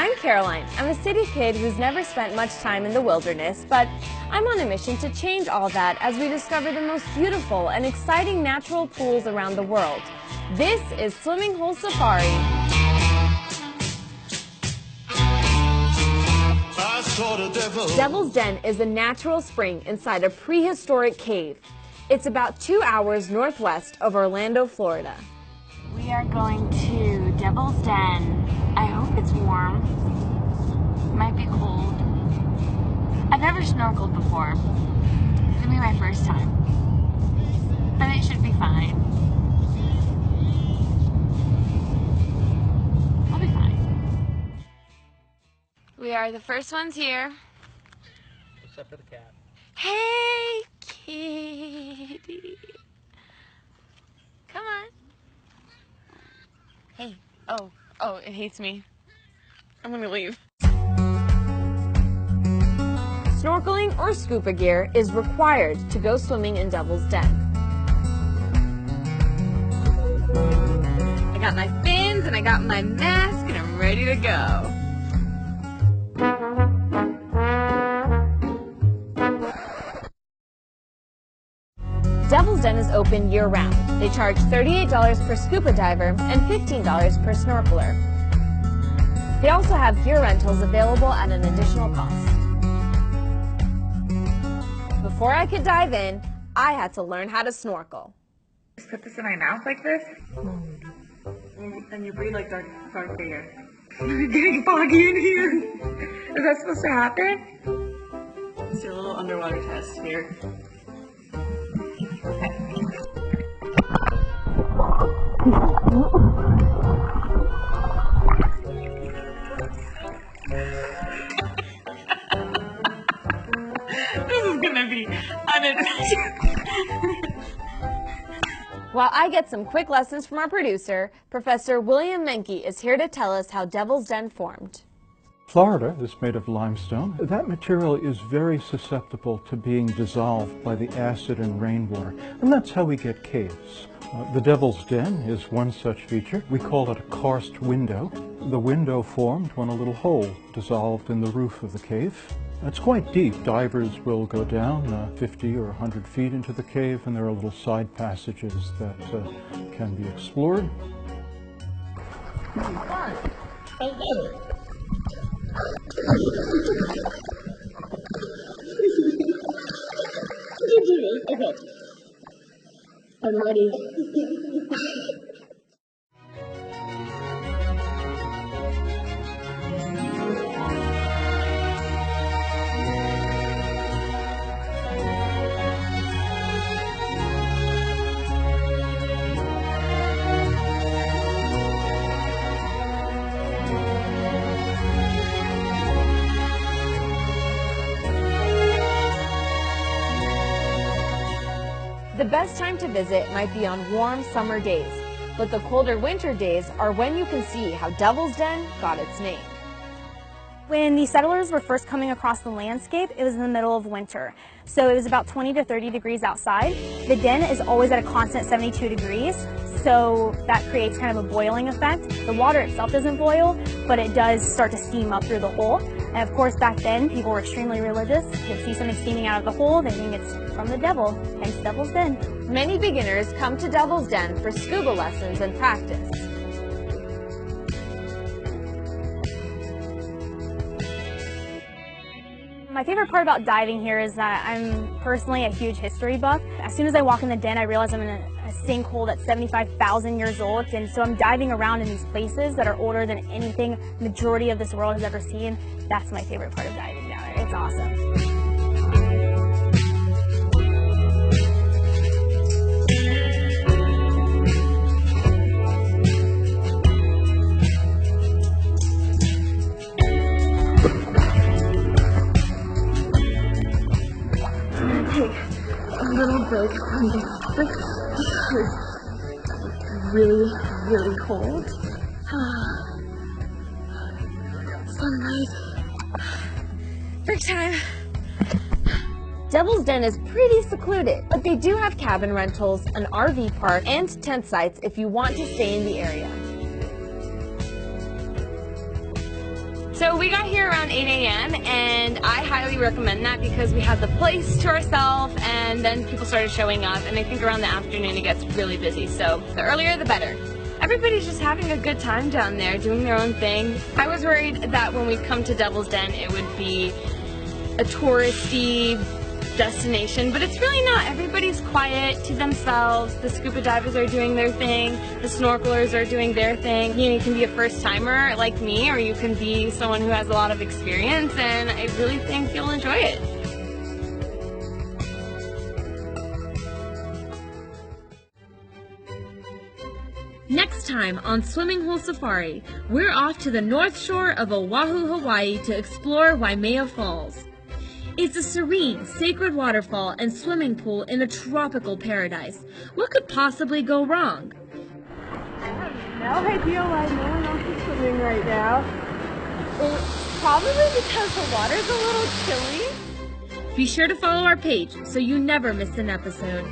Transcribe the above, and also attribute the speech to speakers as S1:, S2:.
S1: I'm Caroline. I'm a city kid who's never spent much time in the wilderness, but I'm on a mission to change all that as we discover the most beautiful and exciting natural pools around the world. This is Swimming Hole Safari. Devil's Den is a natural spring inside a prehistoric cave. It's about 2 hours northwest of Orlando, Florida. We are going to Devil's Den. I hope it's warm. It might be cold. I've never snorkeled before. It's gonna be my first time. But it should be fine. I'll be fine. We are the first ones here.
S2: Except for the cat.
S1: Hey, kitty. Come on. Hey. Oh, it hates me. I'm gonna leave. Snorkeling or scuba gear is required to go swimming in Devil's Den. I got my fins and I got my mask and I'm ready to go. Devil's Den is open year-round. They charge $38 per scuba diver and $15 per snorkeler. They also have gear rentals available at an additional cost. Before I could dive in, I had to learn how to snorkel.
S3: Just put this in my mouth like this, and you breathe like Darth Vader. Getting foggy in here. Is that supposed to happen? Let's do a little underwater test here. This is gonna be unadventurous.
S1: While I get some quick lessons from our producer, Professor William Menke is here to tell us how Devil's Den formed.
S4: Florida is made of limestone. That material is very susceptible to being dissolved by the acid and rainwater, and that's how we get caves. The Devil's Den is one such feature. We call it a karst window. The window formed when a little hole dissolved in the roof of the cave. It's quite deep. Divers will go down 50 or 100 feet into the cave, and there are little side passages that can be explored.
S3: Okay. I'm ready.
S1: The best time to visit might be on warm summer days, but the colder winter days are when you can see how Devil's Den got its name.
S5: When the settlers were first coming across the landscape, it was in the middle of winter. So it was about 20 to 30 degrees outside. The den is always at a constant 72 degrees, so that creates kind of a boiling effect. The water itself doesn't boil, but it does start to steam up through the hole. And of course, back then, people were extremely religious. If they see something steaming out of the hole, they think it's from the devil, hence Devil's Den.
S1: Many beginners come to Devil's Den for scuba lessons and practice.
S5: My favorite part about diving here is that I'm personally a huge history buff. As soon as I walk in the den, I realize I'm in a sinkhole that's 75,000 years old, and so I'm diving around in these places that are older than anything the majority of this world has ever seen. That's my favorite part of diving down there. It's awesome.
S3: Little break from this because it's really cold. Sunlight.
S1: Break time. Devil's Den is pretty secluded, but they do have cabin rentals, an RV park, and tent sites if you want to stay in the area. So we got here around 8 a.m. and I highly recommend that because we had the place to ourselves and then people started showing up, and I think around the afternoon it gets really busy, so the earlier the better. Everybody's just having a good time down there, doing their own thing. I was worried that when we come to Devil's Den it would be a touristy destination, but it's really not. Everybody's quiet to themselves. The scuba divers are doing their thing, the snorkelers are doing their thing. You know, you can be a first timer like me, or you can be someone who has a lot of experience, and I really think you'll enjoy it. Next time on Swimming Hole Safari, we're off to the north shore of Oahu, Hawaii to explore Waimea Falls. It's a serene, sacred waterfall and swimming pool in a tropical paradise. What could possibly go wrong?
S3: I have no idea why no one else is swimming right now. It's probably because the water's a little chilly.
S1: Be sure to follow our page so you never miss an episode.